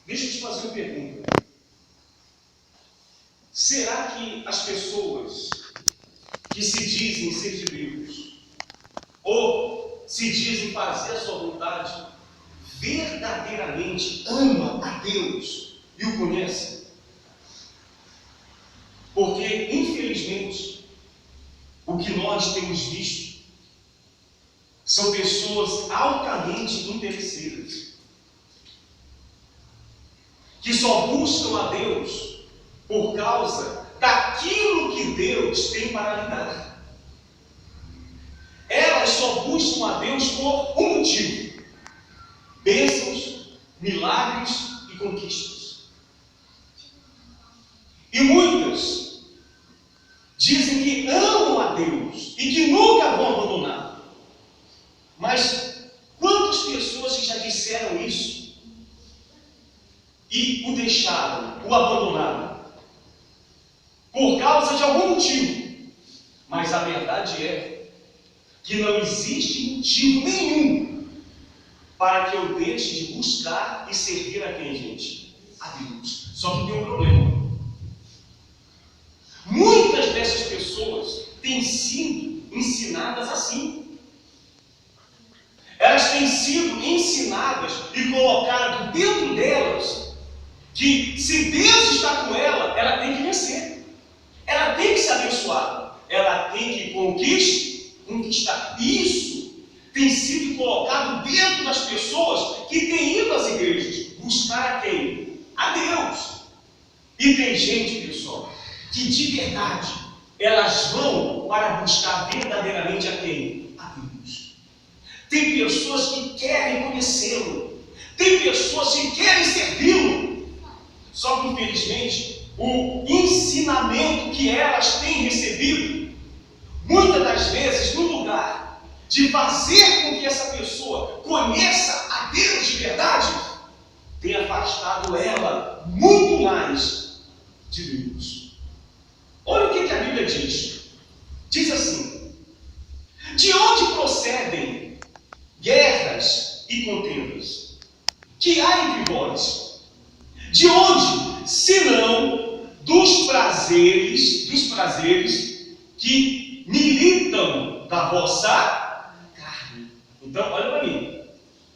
Deixa eu te fazer uma pergunta. Será que as pessoas que se dizem ser de Deus, ou se dizem fazer a sua vontade, verdadeiramente ama a Deus e o conhecem? Porque, infelizmente, o que nós temos visto são pessoas altamente interesseiras, que só buscam a Deus por causa daquilo que Deus tem para lhe dar. Elas só buscam a Deus por um motivo: bênçãos, milagres e conquistas. E muitas dizem que amam a Deus e que nunca vão abandonar. Mas quantas pessoas que já disseram isso e o deixaram, o abandonaram, por causa de algum motivo? Mas a verdade é que não existe motivo nenhum para que eu deixe de buscar e servir a quem, gente? A Deus. Só que tem um problema. Muitas dessas pessoas têm sido ensinadas assim. Elas têm sido ensinadas e colocado dentro delas que, se Deus está com ela, ela tem que vencer. Ela tem que se abençoar. Ela tem que conquistar. Isso tem sido colocado dentro das pessoas que têm ido às igrejas. Buscar a quem? A Deus. E tem gente, pessoal, que de verdade elas vão para buscar verdadeiramente a quem? A Deus. Tem pessoas que querem conhecê-lo. Tem pessoas que querem servi-lo. Só que, infelizmente, o ensinamento que elas têm recebido, muitas das vezes, no lugar de fazer com que essa pessoa conheça a Deus de verdade, tem afastado ela muito mais de Deus. Olha o que a Bíblia diz. Diz assim: de onde procedem guerras e contendas que há entre vós? De onde, senão dos prazeres que militam da vossa carne? Então, olha para mim.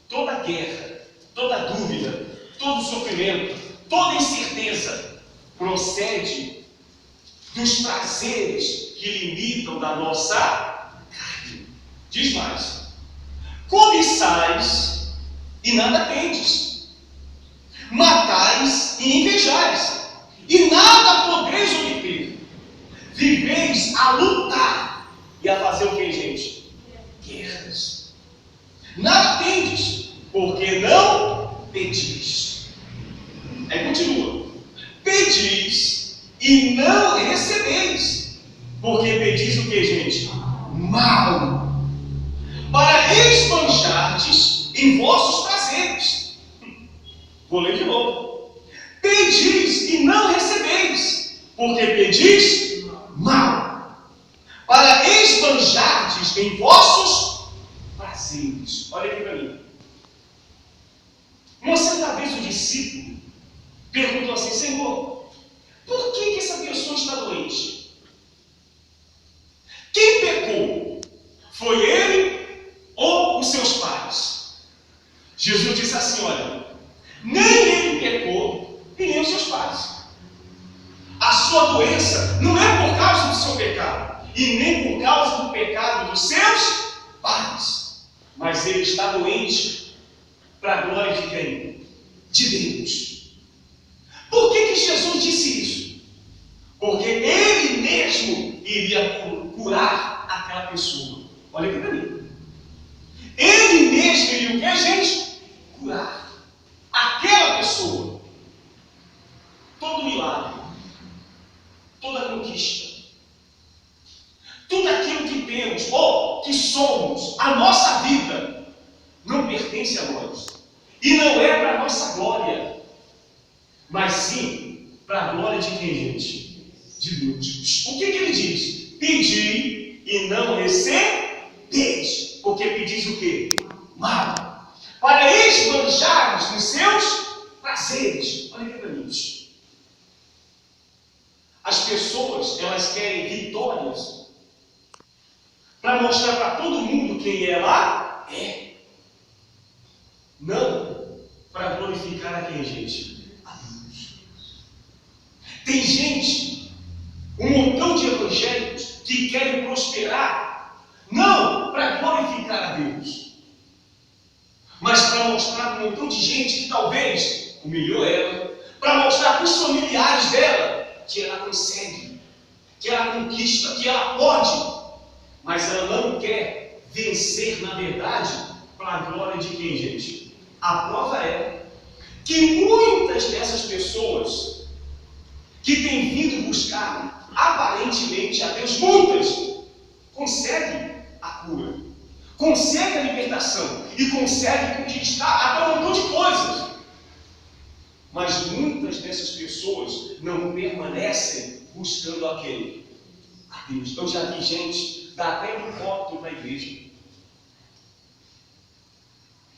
Toda guerra, toda dúvida, todo sofrimento, toda incerteza procede dos prazeres que limitam da nossa carne. Diz mais: cobiçais e nada tendes, matais e invejais, e nada podeis obter. Viveis a lutar e a fazer o que, gente? Guerras. Nada tendes, porque não pedis. Aí continua: pedis e não recebeis, porque pedis o que, gente? Mal, para esbanjardes em vossos prazeres. Vou ler de novo: pedis e não recebeis, porque pedis mal, para esbanjardes em vossos prazeres. Olha aqui para mim. Uma certa vez o discípulo perguntou assim: Senhor, por que essa pessoa está doente? Quem pecou? Foi ele ou os seus pais? Jesus disse assim: olha, nem ele pecou e nem os seus pais. A sua doença não é por causa do seu pecado e nem por causa do pecado dos seus pais, mas ele está doente para a glória de quem? De Deus. Por que Jesus disse isso? Porque ele mesmo iria curar aquela pessoa. Olha aqui para mim. Ele mesmo iria o que, gente? Curar aquela pessoa. Todo milagre, toda conquista, tudo aquilo que temos ou que somos, a nossa vida, não pertence a nós. E não é para a nossa glória, mas sim para a glória de quem, gente? De Deus. O que ele diz? Pedi e não recebeis. Porque pedis o quê? Mal. Para esbanjados nos seus prazeres. Olha aqui para mim. As pessoas, elas querem vitórias para mostrar para todo mundo quem ela é. Não para glorificar a quem, gente? A Deus. Tem gente, um montão de evangélicos que querem prosperar, não para glorificar a Deus, mas para mostrar para um montão de gente que talvez humilhou ela, para mostrar para os familiares dela que ela consegue, que ela conquista, que ela pode, mas ela não quer vencer, na verdade, para a glória de quem, gente? A prova é que muitas dessas pessoas que têm vindo buscar aparentemente a Deus, muitas conseguem a cura, conseguem a libertação e conseguem conquistar até um montão de coisas. Mas muitas dessas pessoas não permanecem buscando a quem? A Deus. Eu já vi gente dar até um voto para a igreja.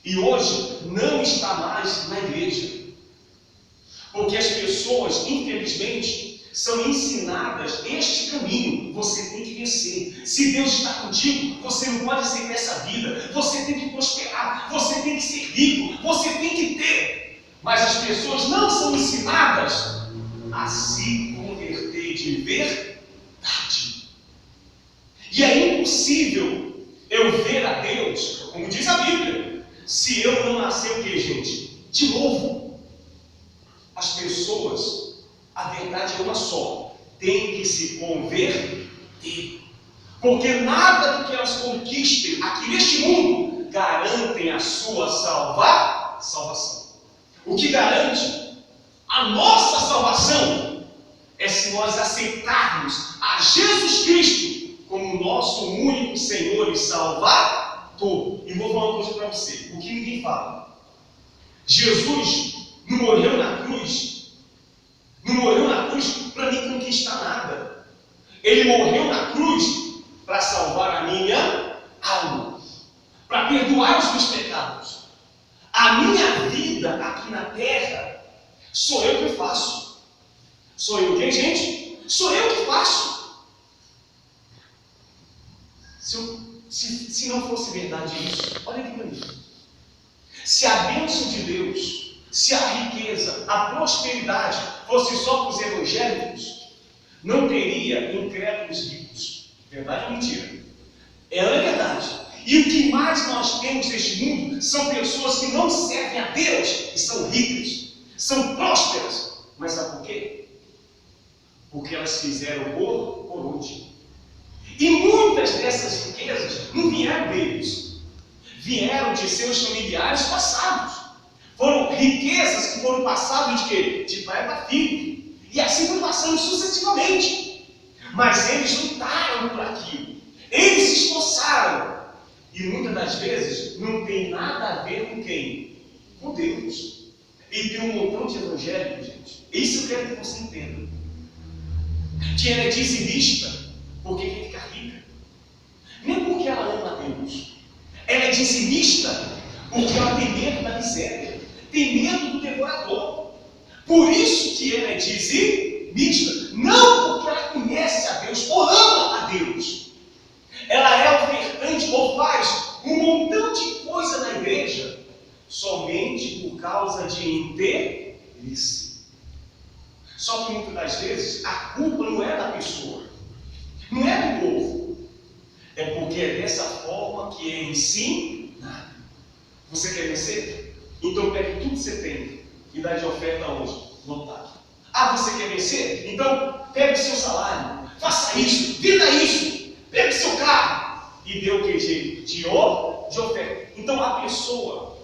E hoje não está mais na igreja. Porque as pessoas, infelizmente, são ensinadas este caminho. Você tem que vencer. Se Deus está contigo, você não pode ser dessa vida. Você tem que prosperar. Você tem que ser rico. Você tem que ter. Mas as pessoas não são ensinadas a se converter de verdade. E é impossível eu ver a Deus, como diz a Bíblia, se eu não nascer o que, gente? De novo. As pessoas, a verdade é uma só, tem que se converter. Porque nada do que elas conquistem aqui neste mundo garantem a sua salvação. O que garante a nossa salvação é se nós aceitarmos a Jesus Cristo como nosso único Senhor e Salvador. E vou falar uma coisa para você, o que ninguém fala. Jesus não morreu na cruz para me conquistar nada. Ele morreu na cruz para salvar a minha alma, para perdoar os meus pecados. A minha vida aqui na terra, sou eu que faço. Sou eu quem, gente? Sou eu que faço. Se não fosse verdade isso, olha aqui para mim. Se a bênção de Deus, se a riqueza, a prosperidade fosse só para os evangélicos, não teria incrédulos ricos. Verdade ou mentira? Ela é verdade. E o que mais nós temos neste mundo são pessoas que não servem a Deus e são ricas, são prósperas. Mas sabe por quê? Porque elas fizeram por onde? E muitas dessas riquezas não vieram deles, vieram de seus familiares passados. Foram riquezas que foram passadas de quê? De pai para filho. E assim foi passando sucessivamente. Mas eles lutaram por aquilo, eles se esforçaram. E muitas das vezes não tem nada a ver com quem? Com Deus. E tem um montão de evangélicos, gente. Isso eu quero que você entenda. Que ela é dizimista porque quer ficar rica. Nem porque ela ama a Deus. Ela é dizimista porque ela tem medo da miséria. Tem medo do devorador. Por isso que ela é dizimista. Não porque ela conhece a Deus ou ama a Deus. Ela é ofertante ou faz um montão de coisa na igreja somente por causa de interesse. Só que muitas das vezes a culpa não é da pessoa, não é do povo, é porque é dessa forma que é ensinado. Você quer vencer? Então pegue tudo que você tem e dá de oferta hoje no altar. Ah, você quer vencer? Então pegue o seu salário, faça isso, venda isso. Pegue seu carro e dê o que, gente? De oferta. Então a pessoa,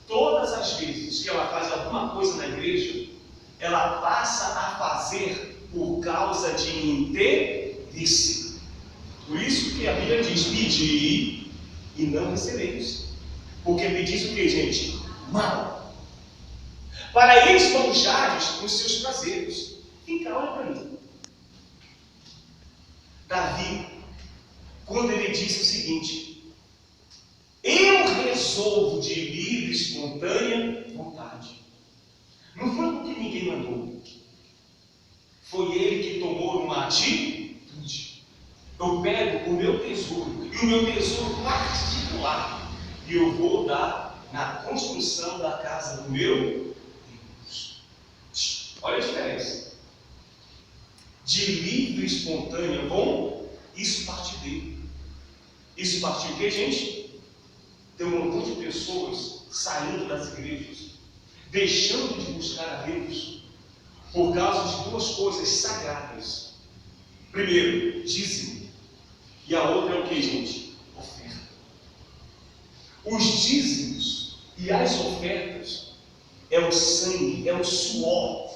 todas as vezes que ela faz alguma coisa na igreja, ela passa a fazer por causa de interesse. Por isso que a Bíblia diz: pedi e não recebeis. Porque pedis o que, gente? Mal. Para eles esbanjares nos seus prazeres. Então, olha para mim. Davi, quando ele disse o seguinte: eu resolvo de livre, espontânea mandou. Foi Ele que tomou uma atitude. Eu pego o meu tesouro, e o meu tesouro particular, e eu vou dar na construção da casa do meu Deus. Olha a diferença. De livre e espontânea, bom, isso partiu dele. Isso partiu o quê, gente? Tem um montão de pessoas saindo das igrejas, deixando de buscar a Deus, por causa de duas coisas sagradas. Primeiro, dízimo. E a outra é o que, gente? Oferta. Os dízimos e as ofertas é o sangue, é o suor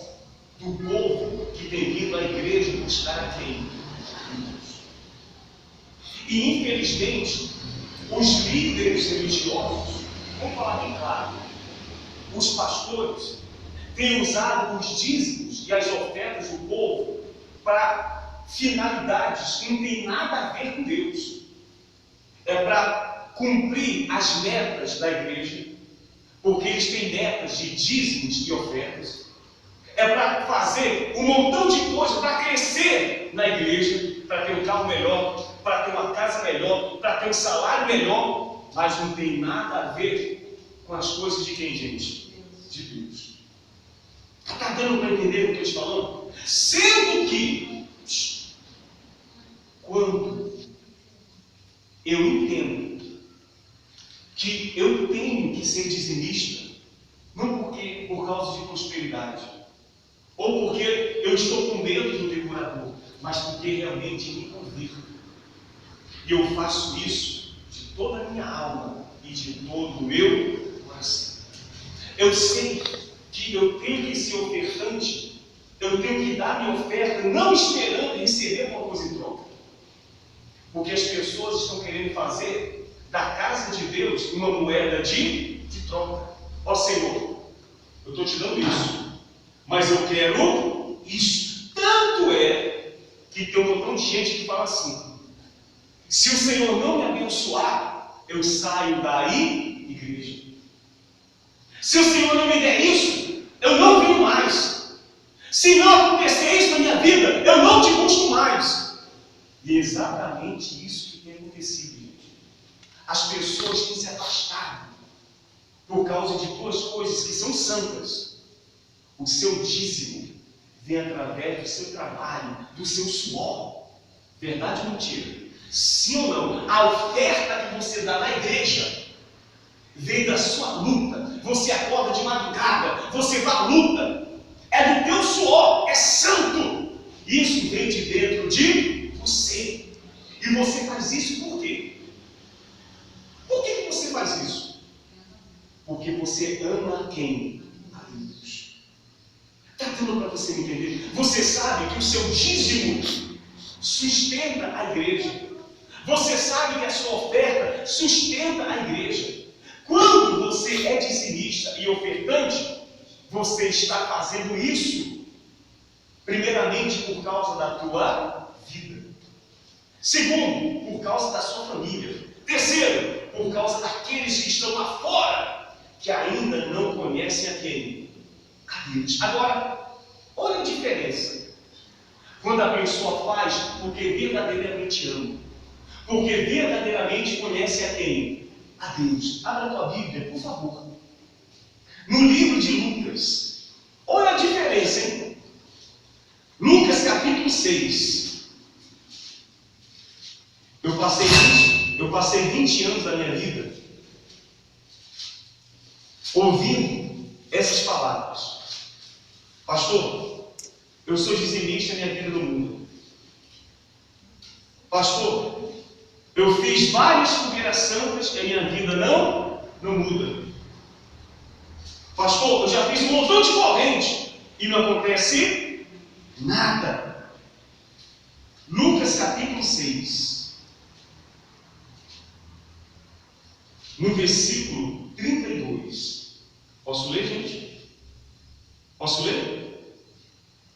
do povo que tem vindo à igreja buscar a quem? Deus. E infelizmente, os líderes religiosos, vamos falar bem claro, os pastores têm usado os dízimos e as ofertas do povo para finalidades que não tem nada a ver com Deus. É para cumprir as metas da igreja, porque eles têm metas de dízimos e ofertas. É para fazer um montão de coisas para crescer na igreja, para ter um carro melhor, para ter uma casa melhor, para ter um salário melhor, mas não tem nada a ver com as coisas de quem, gente? De Deus. Está dando para entender o que eu estou falando? Sendo que, quando eu entendo que eu tenho que ser dizimista, não por causa de prosperidade, ou porque eu estou com medo do devorador, mas porque realmente me convirto. E eu faço isso de toda a minha alma e de todo o meu coração. Eu sei que eu tenho que ser ofertante, eu tenho que dar minha oferta, não esperando receber alguma coisa em troca. Porque as pessoas estão querendo fazer da casa de Deus uma moeda de troca. Ó Senhor, eu estou te dando isso, mas eu quero isso. Tanto é que tem um montão de gente que fala assim: se o Senhor não me abençoar, eu saio daí, igreja. Se o Senhor não me der isso, eu não venho mais. Se não acontecer isso na minha vida, eu não te busco mais. E é exatamente isso que tem acontecido, gente. As pessoas têm se afastado por causa de duas coisas que são santas. O seu dízimo vem através do seu trabalho, do seu suor. Verdade ou mentira? Sim ou não? A oferta que você dá na igreja vem da sua luta. Você acorda de madrugada, você vai à luta. É do teu suor, é santo. Isso vem de dentro de você. E você faz isso por quê? Por que você faz isso? Porque você ama quem? A Deus. Está dando para você me entender? Você sabe que o seu dízimo sustenta a igreja. Você sabe que a sua oferta sustenta a igreja. Quando você é dizimista e ofertante, você está fazendo isso, primeiramente, por causa da tua vida. Segundo, por causa da sua família. Terceiro, por causa daqueles que estão lá fora, que ainda não conhecem a quem? A Deus. Agora, olha a diferença. Quando a pessoa faz porque verdadeiramente ama, porque verdadeiramente conhece a quem? A Deus. Abra a tua Bíblia, por favor. No livro de Lucas. Olha a diferença, hein? Lucas capítulo 6. Eu passei 20 anos da minha vida ouvindo essas palavras. Pastor, eu sou dizimista minha vida no mundo. Pastor, eu fiz várias fogueiras santas e a minha vida não muda. Pastor, eu já fiz um montão de corrente e não acontece nada. Lucas capítulo 6. No versículo 32. Posso ler, gente? Posso ler?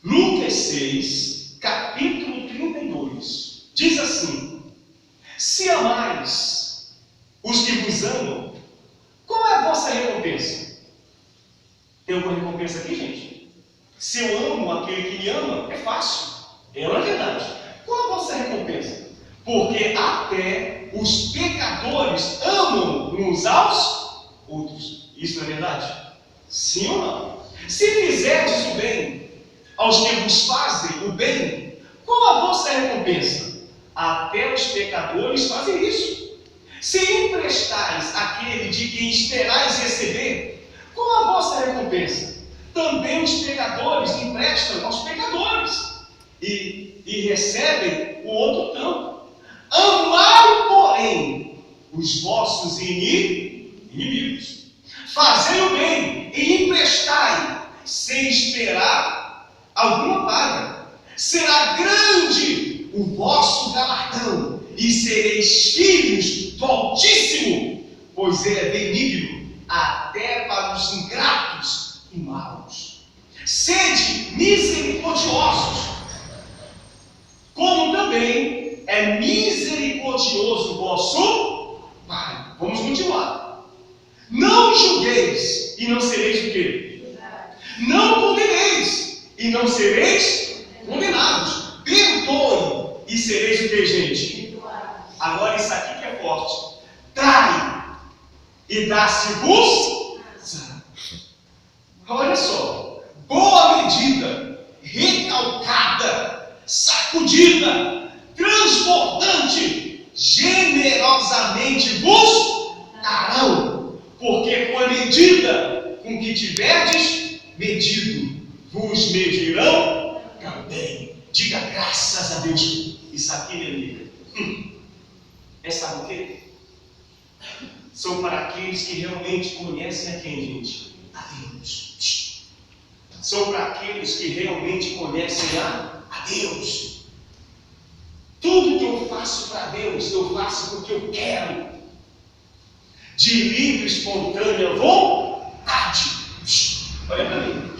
Lucas 6, capítulo 32. Diz assim: se amais os que vos amam, qual é a vossa recompensa? Tem alguma recompensa aqui, gente? Se eu amo aquele que me ama, é fácil. É uma verdade. Qual a vossa recompensa? Porque até os pecadores amam uns aos outros. Isso não é verdade? Sim ou não? Se fizerdes o bem aos que vos fazem o bem, qual a vossa recompensa? Até os pecadores fazem isso. Se emprestais àquele de quem esperais receber, qual a vossa recompensa? Também os pecadores emprestam aos pecadores e recebem o outro tanto. Amai, porém, os vossos inimigos. Fazei o bem e emprestai, sem esperar alguma paga. Será grande o vosso galardão, e sereis filhos do Altíssimo, pois Ele é benigno até para os ingratos e maus. Sede misericordiosos, como também é misericordioso o vosso Pai. Vamos continuar. Não julgueis e não sereis o quê? Não condeneis e não sereis condenados. Perdoe e sereis o quê, gente? Agora isso aqui que é forte. Dai e dá-se-vos. Olha só. Boa medida, recalcada, sacudida, transbordante, generosamente vos darão, porque com a medida com que tiverdes medido, vos medirão também. Diga graças a Deus. Isso aqui, minha amiga, é sabe o quê? São para aqueles que realmente conhecem a quem, gente? A Deus. São para aqueles que realmente conhecem a Deus. Tudo que eu faço para Deus, eu faço porque eu quero. De livre, espontânea vontade. Olha para mim.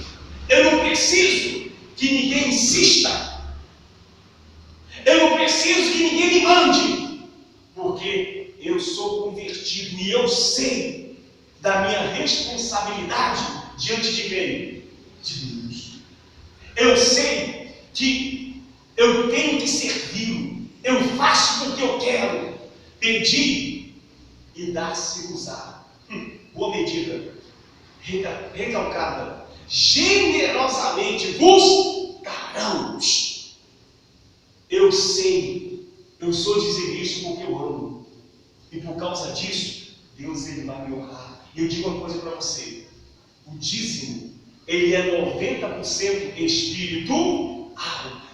Eu não preciso que ninguém insista. Eu não preciso que ninguém me mande. Porque eu sou convertido e eu sei da minha responsabilidade diante de quem? De Deus. Eu sei que eu tenho que servi-lo. Eu faço porque eu quero. Pedir e dar-se-vos-á. Boa medida, recalcada, generosamente vos darão. Eu sei, eu sou dizimista porque eu amo. E por causa disso, Deus ele vai me honrar. E eu digo uma coisa para você. O dízimo, ele é 90% espiritual.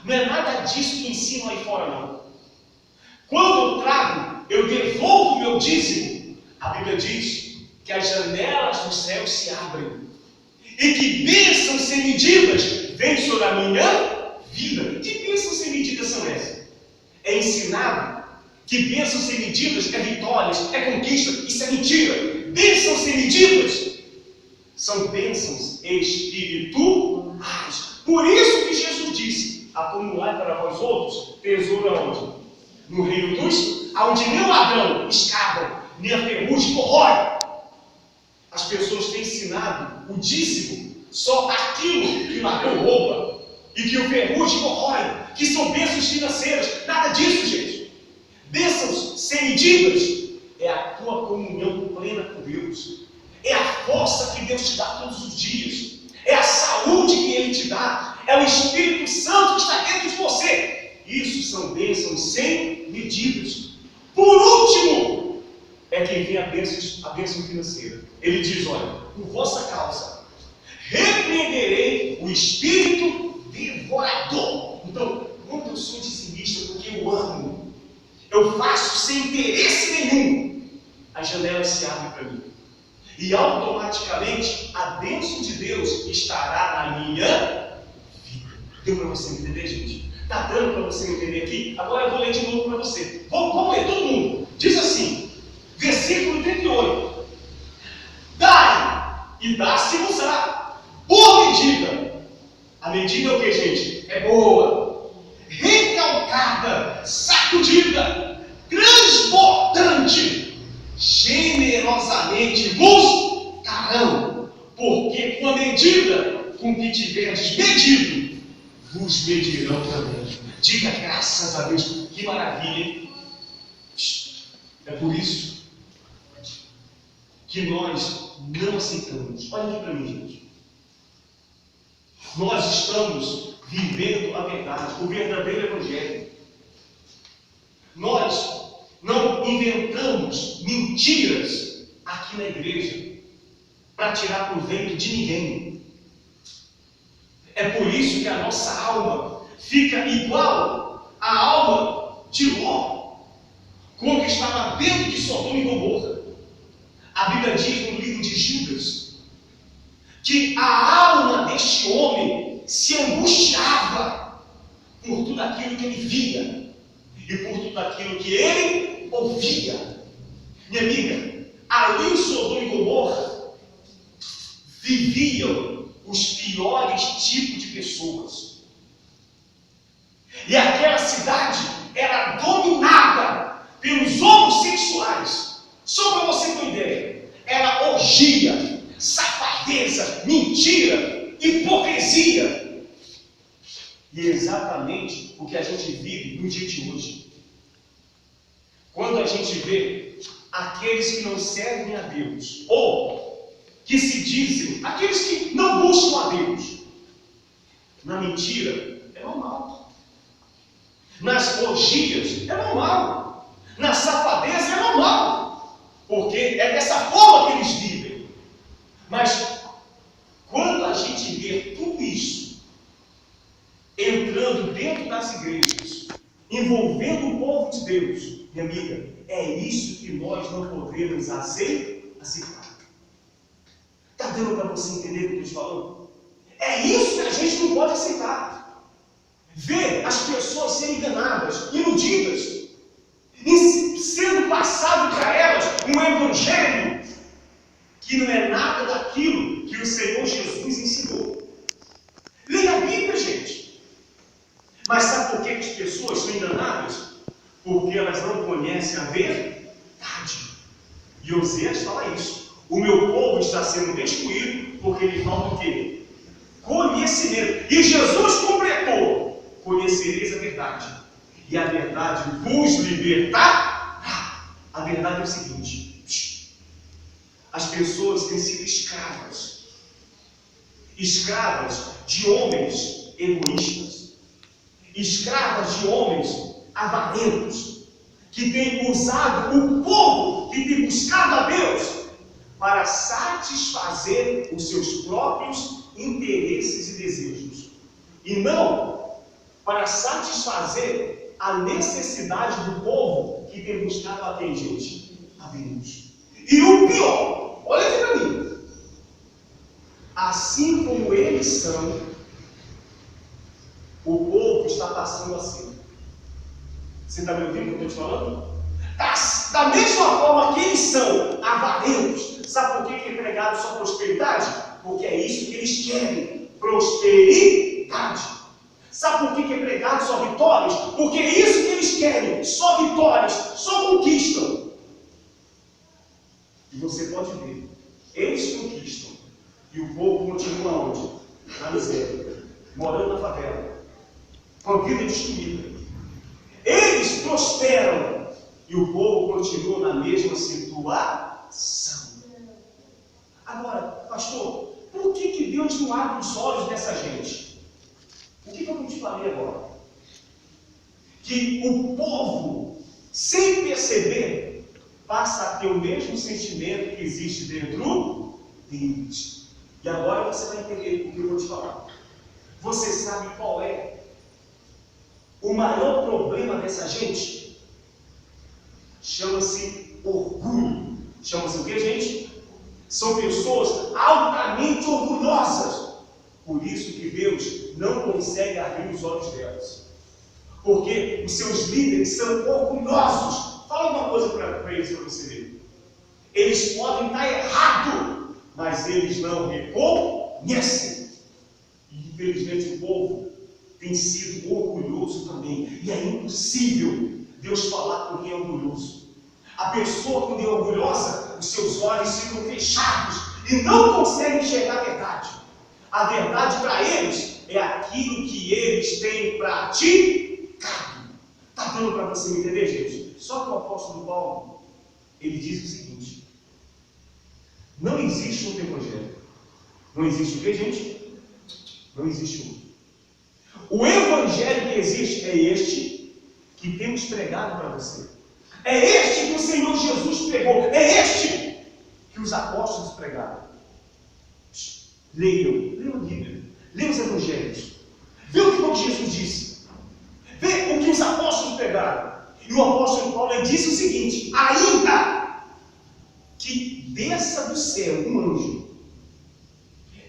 Não é nada disso que ensino aí fora, não. Quando eu trago, eu devolvo o meu dízimo. A Bíblia diz que as janelas do céu se abrem. E que bênçãos sem medidas vêm sobre a minha vida. Que bênçãos sem medidas são essas? É ensinado que bênçãos sem medidas é vitórias, é conquista. Isso é mentira. Bênçãos sem medidas são bênçãos espirituais. Por isso que Jesus disse: acumular para vós outros tesouro aonde? No reino dos, aonde nem o ladrão escava, nem a ferrugem corrói. As pessoas têm ensinado o dízimo só aquilo que o ladrão rouba e que o ferrugem corrói, que são bênçãos financeiras. Nada disso, gente. Bênçãos sem medidas é a tua comunhão plena com Deus. É a força que Deus te dá todos os dias. É a saúde que Ele te dá. É o Espírito Santo que está dentro de você. Isso são bênçãos sem medidas. Por último, é quem vem a bênção financeira. Ele diz: olha, por vossa causa, repreenderei o espírito devorador. Então, quando eu sou dizimista, porque eu amo, eu faço sem interesse nenhum, as janelas se abrem para mim. E automaticamente a bênção de Deus estará na minha vida. Deu para você entender, gente? Está dando para você entender aqui? Agora eu vou ler de novo para você. Vamos ler todo mundo. Diz assim, versículo 38. Dai e dá-se-vos-á. Boa medida. A medida é o que, gente? É boa. Recalcada, sacudida, transbordante, generosamente vos darão. Porque com a medida com que tiverdes medido, vos medirão também. Diga graças a Deus, que maravilha, hein? É por isso que nós não aceitamos. Olha aqui para mim, gente. Nós estamos vivendo a verdade, o verdadeiro Evangelho. Nós não inventamos mentiras aqui na igreja para tirar proveito de ninguém. É por isso que a nossa alma fica igual à alma de Ló, como que estava dentro de Sodoma e Gomorra. A Bíblia diz no livro de Judas que a alma deste homem se angustiava por tudo aquilo que ele via e por tudo aquilo que ele ouvia. Minha amiga, ali em Sodoma e Gomorra viviam os piores tipos de pessoas. E aquela cidade era dominada pelos homossexuais. Só para você ter uma ideia, era orgia, safadeza, mentira, hipocrisia. E é exatamente o que a gente vive no dia de hoje. Quando a gente vê aqueles que não servem a Deus, ou que se dizem, aqueles que não buscam a Deus, na mentira é normal, nas orgias é normal, na safadeza é normal, porque é dessa forma que eles vivem. Mas quando a gente vê tudo isso entrando dentro das igrejas, envolvendo o povo de Deus, minha amiga, é isso que nós não podemos aceitar. Está dando para você entender o que eu estou falando? É isso que a gente não pode aceitar. Ver as pessoas serem enganadas, iludidas, e sendo passado para elas um evangelho que não é nada daquilo que o Senhor Jesus ensinou. Leia a Bíblia, gente. Mas sabe por que as pessoas são enganadas? Porque elas não conhecem a verdade. E Oséias fala isso. O meu povo está sendo destruído porque lhe falta o quê? Conhecimento. E Jesus completou: conhecereis a verdade, e a verdade vos libertará. A verdade é o seguinte: as pessoas têm sido escravas de homens egoístas, escravas de homens avarentos, que têm usado o povo, que tem buscado a Deus para satisfazer os seus próprios interesses e desejos, e não para satisfazer a necessidade do povo que tem buscado a quem, gente? A Deus. E o pior, olha aqui para mim, assim como eles são, o povo está passando assim. Você está me ouvindo o que eu estou te falando? Da mesma forma que eles são avarentos. Sabe por que é pregado só prosperidade? Porque é isso que eles querem, prosperidade. Sabe por que é pregado só vitórias? Porque é isso que eles querem, só vitórias, só conquistam. E você pode ver, eles conquistam, e o povo continua onde? Na miséria, morando na favela, com a vida destruída. Eles prosperam, e o povo continua na mesma situação. Agora, pastor, por que Deus não abre os olhos dessa gente? O que eu te falei agora? Que o povo, sem perceber, passa a ter o mesmo sentimento que existe dentro deles. E agora você vai entender o que eu vou te falar. Você sabe qual é o maior problema dessa gente? Chama-se orgulho. Chama-se o que, gente? São pessoas altamente orgulhosas. Por isso que Deus não consegue abrir os olhos delas. Porque os seus líderes são orgulhosos. Fala uma coisa para eles, para você ver. Eles podem estar errados, mas eles não reconhecem. E infelizmente o povo tem sido orgulhoso também. E é impossível Deus falar com quem é orgulhoso. A pessoa que é orgulhosa, os seus olhos ficam fechados e não consegue enxergar a verdade. A verdade para eles é aquilo que eles têm praticado. Está dando para você me entender, gente? Só que o apóstolo Paulo, ele diz o seguinte: não existe outro evangelho. Não existe o que, gente? Não existe outro. O evangelho que existe é este que temos pregado para você. É este que o Senhor Jesus pregou. É este que os apóstolos pregaram. Leiam a Bíblia. Leiam os evangelhos. Vê o que o Jesus disse. Vê o que os apóstolos pregaram. E o apóstolo Paulo disse o seguinte: ainda que desça do céu um anjo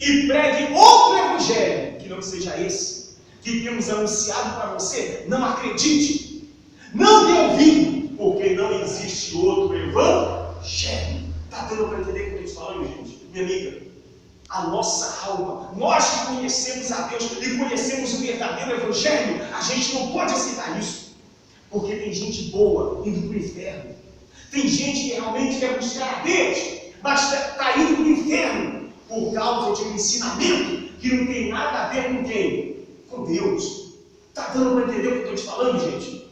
e pregue outro evangelho que não seja esse que temos anunciado para você, não acredite, não dê ouvido, porque não existe outro evangelho. Está dando para entender o que eu estou falando, gente? Minha amiga, a nossa alma, nós que conhecemos a Deus e conhecemos o verdadeiro evangelho, a gente não pode aceitar isso, porque tem gente boa indo para o inferno, tem gente que realmente quer buscar a Deus, mas está indo para o inferno por causa de um ensinamento que não tem nada a ver com quem? Com Deus. Está dando para entender o que eu estou te falando, gente?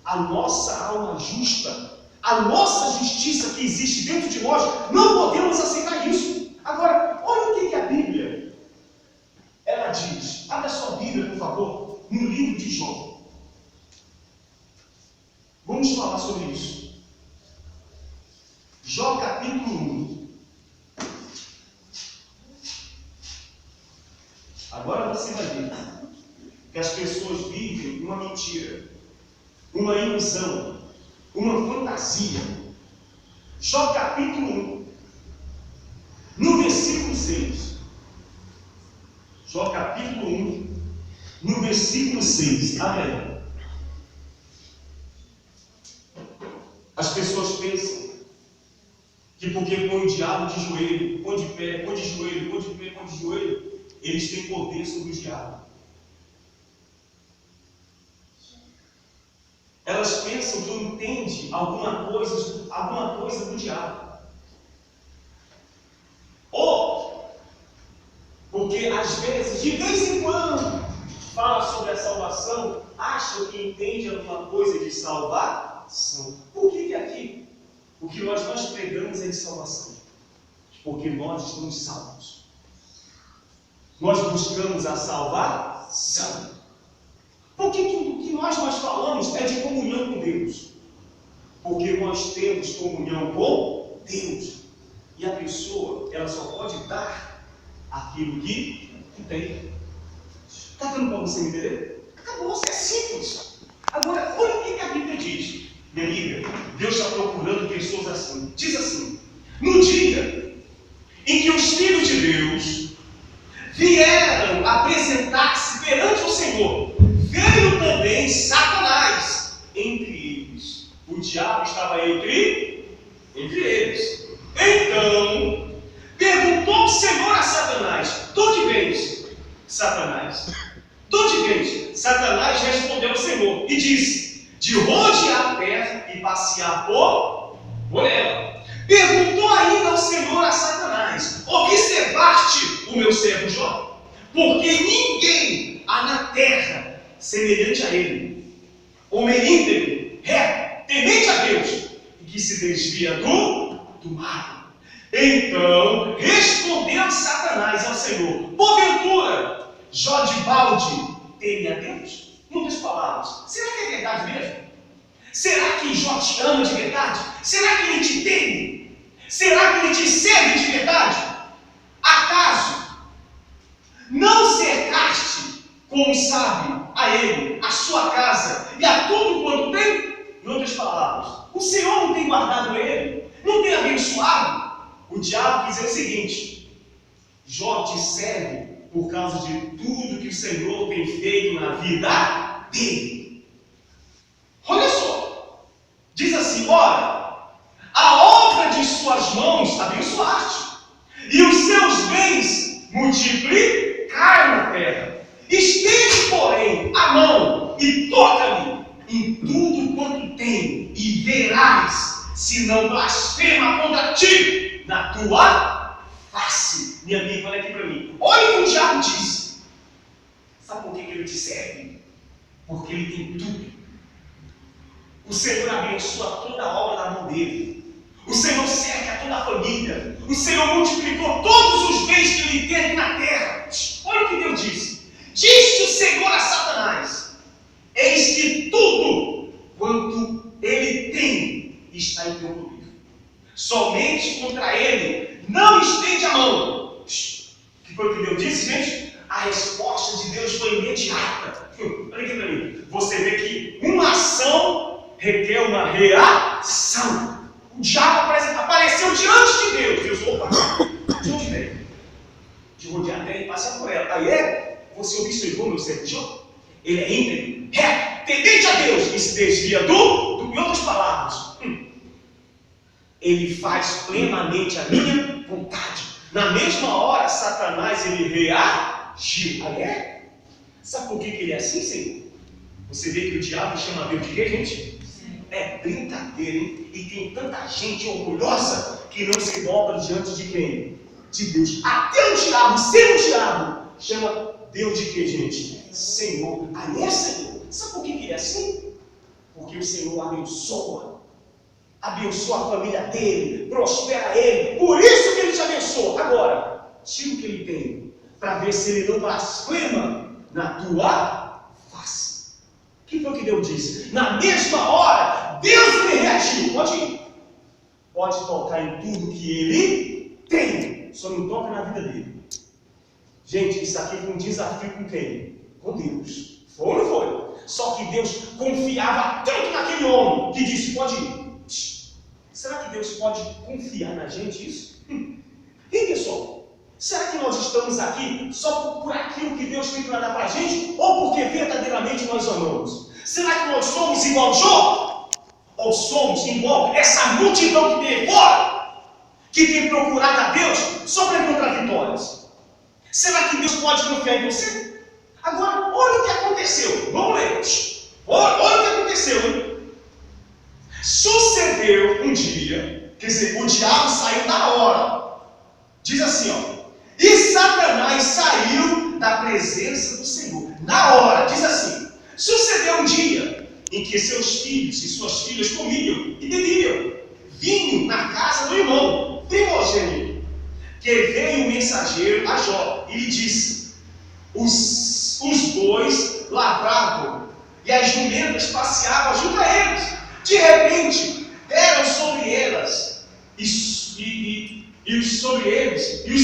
A nossa alma justa, a nossa justiça que existe dentro de nós, não podemos aceitar isso. Agora, olha o que a Bíblia ela diz. Abra sua Bíblia, por favor, no livro de Jó. Vamos falar sobre isso. Jó capítulo 1. Agora você vai ver que as pessoas vivem uma mentira, uma ilusão, uma fantasia. Jó capítulo 1, no versículo 6. Jó capítulo 1, no versículo 6. Amém. As pessoas pensam que porque põe o diabo de joelho, põe de pé, põe de joelho, põe de pé, põe de joelho, eles têm poder sobre o diabo. Elas pensam que entende alguma coisa do diabo. Ou, porque às vezes, de vez em quando, fala sobre a salvação, acham que entende alguma coisa de salvação. Por que aqui? O que nós pregamos é de salvação. Porque nós estamos salvos. Nós buscamos a salvação. Porque o que nós falamos é de comunhão com Deus. Porque nós temos comunhão com Deus. E a pessoa, ela só pode dar aquilo que tem. Está dando para você entender? Acabou, é simples. Agora, olha o que a Bíblia diz. Minha amiga, Deus está procurando pessoas assim. Diz assim: no dia em que os filhos de Deus vieram apresentar-se perante o Senhor, veio também Satanás entre eles. O diabo estava entre eles. Então, perguntou o Senhor a Satanás: de onde vens, Satanás? De onde vens? Satanás respondeu ao Senhor e disse: de rodear a terra e passear por ela. Perguntou ainda ao Senhor a Satanás: observaste o meu servo Jó? Porque ninguém há na terra semelhante a ele, homem íntegro, reto, temente a Deus, e que se desvia do mal. Então respondeu Satanás ao Senhor: porventura Jó de balde teme a Deus? Muitas palavras. Será que é verdade mesmo? Será que Jó te ama de verdade? Será que ele te teme? Será que ele te serve de verdade? Acaso não cercaste como sábio a ele, a sua casa e a tudo quanto tem? Em outras palavras, o Senhor não tem guardado ele? Não tem abençoado? O diabo quis dizer o seguinte: Jó te serve por causa de tudo que o Senhor tem feito na vida dele. Olha só, diz assim: ora, a obra de suas mãos abençoaste, e os seus bens multiplicaram na terra. Estende, porém, a mão e toca-me em tudo quanto tenho, e verás se não blasfema contra ti na tua face. Minha amiga, olha aqui para mim. Olha o que o diabo disse. Sabe por que ele te serve? Porque ele tem tudo. O Senhor abençoa toda a obra da mão dele. O Senhor cerca toda a família. O Senhor multiplicou todos os bens que ele teve na terra. Olha o que Deus disse. Disse o Senhor a Satanás: eis que tudo quanto ele tem está em teu poder. Somente contra ele não estende a mão. O que foi o que Deus disse, gente? A resposta de Deus foi imediata. Olha aqui para mim. Você vê que uma ação requer uma reação. O diabo apareceu diante de Deus. Deus, opa, de onde veio? De rodear a terra e passar por ela. Aí você observou meu servo Jó? Ele é íntegro, reto, tendente a Deus e se desvia em outras palavras. Ele faz plenamente a minha vontade. Na mesma hora, Satanás, ele reagiu. Sabe por que ele é assim, Senhor? Você vê que o diabo chama Deus de quê, gente? É brincadeira, hein? E tem tanta gente orgulhosa que não se dobra diante de quem? De Deus. Até o diabo, ser o diabo, chama Deus de quê, gente? Senhor. Senhor. Sabe por que ele é assim? Porque o Senhor abençoa a família dele, prospera ele, por isso que ele te abençoa. Agora, tira o que ele tem, para ver se ele não blasfema na tua face. O que foi que Deus disse? Na mesma hora, Deus me reagiu. Pode tocar em tudo que ele tem, só não toca na vida dele. Gente, isso aqui foi um desafio com quem? Com Deus. Foi ou não foi? Só que Deus confiava tanto naquele homem que disse: pode ir. Será que Deus pode confiar na gente isso? E pessoal, será que nós estamos aqui só por aquilo que Deus tem para dar para a gente? Ou porque verdadeiramente nós amamos? Será que nós somos igual Jó? Ou somos igual essa multidão que tem fora, que tem procurado a Deus só para encontrar vitórias? Será que Deus pode confiar em você? Agora, olha o que aconteceu. Vamos ler. Olha o que aconteceu, hein? Sucedeu um dia, quer dizer, o diabo saiu na hora. Diz assim, e Satanás saiu da presença do Senhor. Na hora, diz assim: sucedeu um dia em que seus filhos e suas filhas comiam e bebiam vinho na casa do irmão primogênito, que veio o mensageiro a Jó e lhe disse: os bois lavravam e as jumentas passeavam junto a eles. De repente, deram sobre elas e os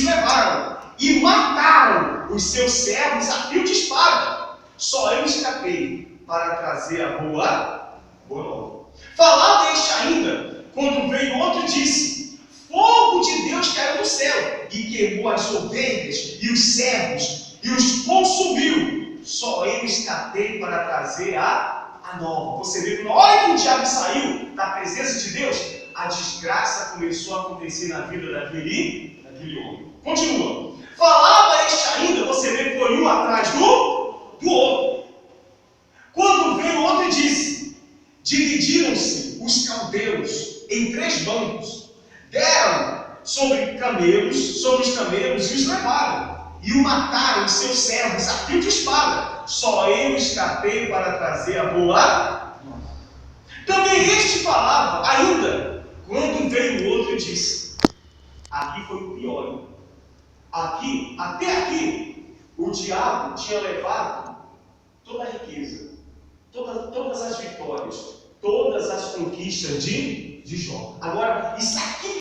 levaram e mataram os seus servos a fio de espada. Só eu escapei para trazer a boa nova. Falava este ainda, quando veio outro, disse: fogo de Deus caiu do céu e queimou as ovelhas e os servos e os consumiu. Só eu escapei para trazer a nova. Você vê que na hora que o diabo saiu da presença de Deus, a desgraça começou a acontecer na vida daquele homem. Continua. Falava este ainda, você vê que foi um atrás do outro. Quando veio o outro e disse: dividiram-se os caldeus em 3 bancos, deram sobre os camelos e os levaram, e o mataram os seus servos a fio de espada. Só eu escapei para trazer a boa nova. Também este falava ainda, quando veio o outro e disse: aqui foi o pior. Até aqui, o diabo tinha levado toda a riqueza, todas as vitórias, todas as conquistas de Jó. Agora, isso aqui